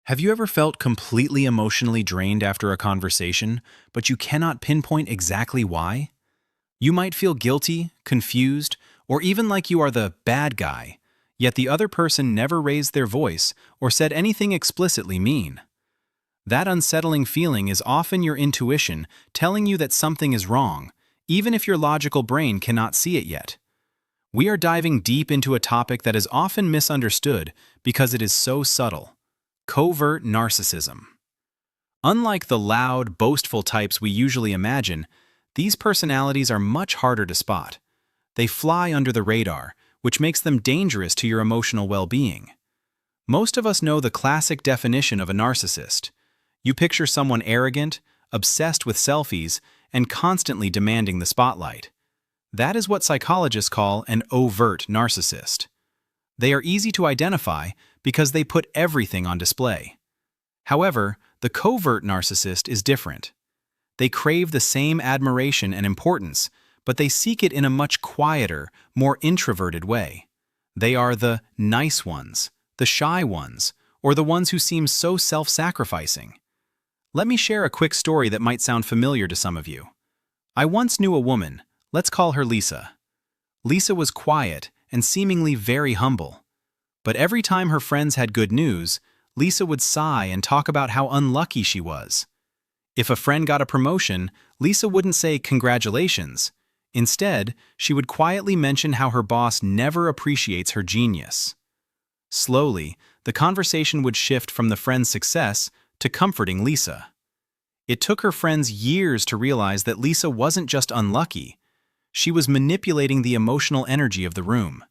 Have you ever felt completely emotionally drained after a conversation, but you cannot pinpoint exactly why? You might feel guilty, confused, or even like you are the bad guy, yet the other person never raised their voice or said anything explicitly mean. That unsettling feeling is often your intuition telling you that something is wrong, even if your logical brain cannot see it yet. We are diving deep into a topic that is often misunderstood because it is so subtle: covert narcissism. Unlike the loud, boastful types we usually imagine, these personalities are much harder to spot. They fly under the radar, which makes them dangerous to your emotional well-being. Most of us know the classic definition of a narcissist. You picture someone arrogant, obsessed with selfies, and constantly demanding the spotlight. That is what psychologists call an overt narcissist. They are easy to identify because they put everything on display. However, the covert narcissist is different. They crave the same admiration and importance, but they seek it in a much quieter, more introverted way. They are the nice ones, the shy ones, or the ones who seem so self-sacrificing. Let me share a quick story that might sound familiar to some of you. I once knew a woman, let's call her Lisa. Lisa was quiet and seemingly very humble. But every time her friends had good news, Lisa would sigh and talk about how unlucky she was. If a friend got a promotion, Lisa wouldn't say congratulations. Instead, she would quietly mention how her boss never appreciates her genius. Slowly, the conversation would shift from the friend's success to comforting Lisa. It took her friends years to realize that Lisa wasn't just unlucky. She was manipulating the emotional energy of the room.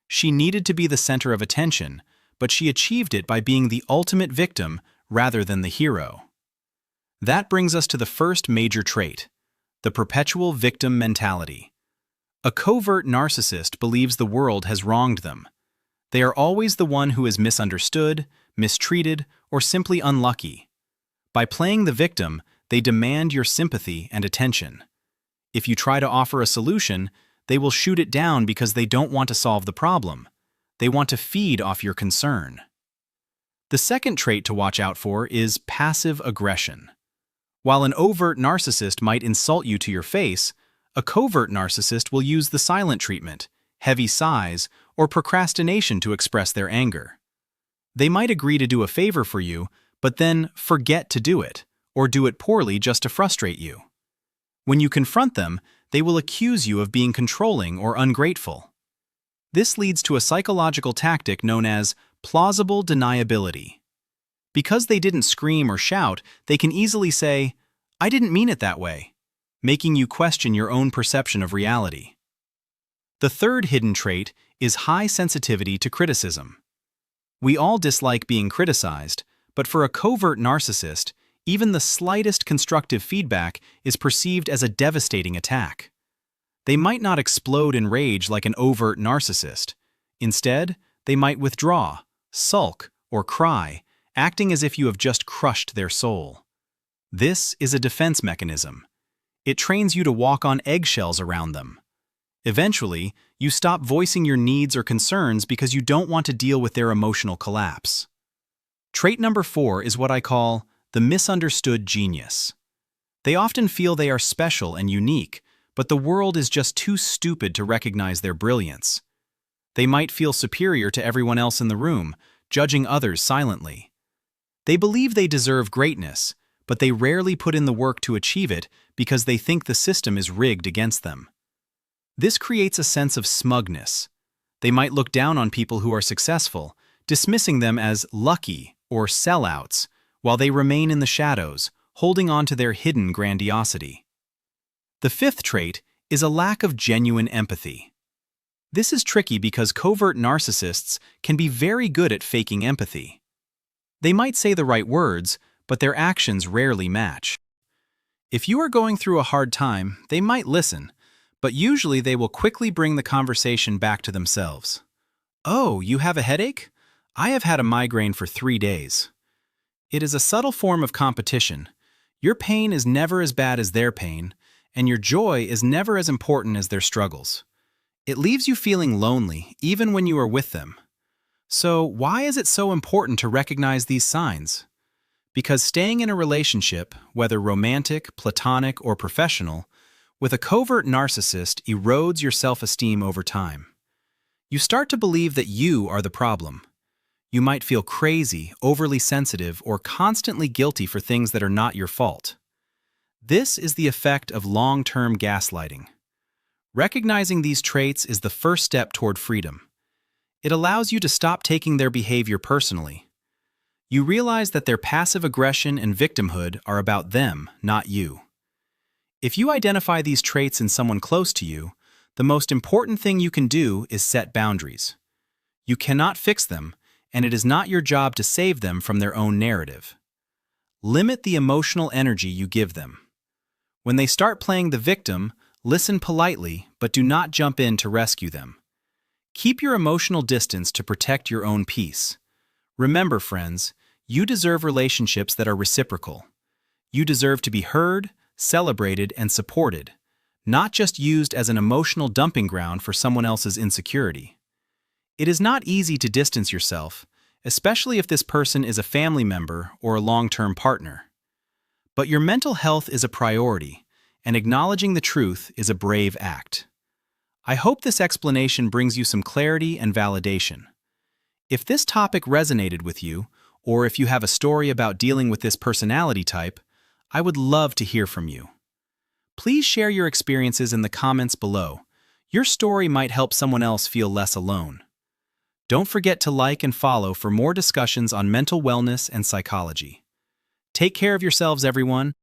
She needed to be the center of attention, but she achieved it by being the ultimate victim rather than the hero. That brings us to the first major trait: the perpetual victim mentality. A covert narcissist believes the world has wronged them. They are always the one who is misunderstood, mistreated, or simply unlucky. By playing the victim, they demand your sympathy and attention. If you try to offer a solution, they will shoot it down because they don't want to solve the problem. They want to feed off your concern. The second trait to watch out for is passive aggression. While an overt narcissist might insult you to your face, a covert narcissist will use the silent treatment, heavy sighs, or procrastination to express their anger. They might agree to do a favor for you, but then forget to do it, or do it poorly just to frustrate you. When you confront them, they will accuse you of being controlling or ungrateful. This leads to a psychological tactic known as plausible deniability. Because they didn't scream or shout, they can easily say, "I didn't mean it that way," making you question your own perception of reality. The third hidden trait is high sensitivity to criticism. We all dislike being criticized, but for a covert narcissist, even the slightest constructive feedback is perceived as a devastating attack. They might not explode in rage like an overt narcissist. Instead, they might withdraw, sulk, or cry, acting as if you have just crushed their soul. This is a defense mechanism. It trains you to walk on eggshells around them. Eventually, you stop voicing your needs or concerns because you don't want to deal with their emotional collapse. Trait number 4 is what I call the misunderstood genius. They often feel they are special and unique, but the world is just too stupid to recognize their brilliance. They might feel superior to everyone else in the room, judging others silently. They believe they deserve greatness, but they rarely put in the work to achieve it because they think the system is rigged against them. This creates a sense of smugness. They might look down on people who are successful, dismissing them as lucky or sellouts, while they remain in the shadows, holding on to their hidden grandiosity. The fifth trait is a lack of genuine empathy. This is tricky because covert narcissists can be very good at faking empathy. They might say the right words, but their actions rarely match. If you are going through a hard time, they might listen, but usually they will quickly bring the conversation back to themselves. "Oh, you have a headache? I have had a migraine for 3 days." It is a subtle form of competition. Your pain is never as bad as their pain, and your joy is never as important as their struggles. It leaves you feeling lonely, even when you are with them. So, why is it so important to recognize these signs? Because staying in a relationship, whether romantic, platonic, or professional, with a covert narcissist erodes your self-esteem over time. You start to believe that you are the problem. You might feel crazy, overly sensitive, or constantly guilty for things that are not your fault. This is the effect of long-term gaslighting. Recognizing these traits is the first step toward freedom. It allows you to stop taking their behavior personally. You realize that their passive aggression and victimhood are about them, not you. If you identify these traits in someone close to you, the most important thing you can do is set boundaries. You cannot fix them, and it is not your job to save them from their own narrative. Limit the emotional energy you give them. When they start playing the victim, listen politely, but do not jump in to rescue them. Keep your emotional distance to protect your own peace. Remember, friends, you deserve relationships that are reciprocal. You deserve to be heard, celebrated, and supported, not just used as an emotional dumping ground for someone else's insecurity. It is not easy to distance yourself, especially if this person is a family member or a long-term partner. But your mental health is a priority, and acknowledging the truth is a brave act. I hope this explanation brings you some clarity and validation. If this topic resonated with you, or if you have a story about dealing with this personality type, I would love to hear from you. Please share your experiences in the comments below. Your story might help someone else feel less alone. Don't forget to like and follow for more discussions on mental wellness and psychology. Take care of yourselves, everyone.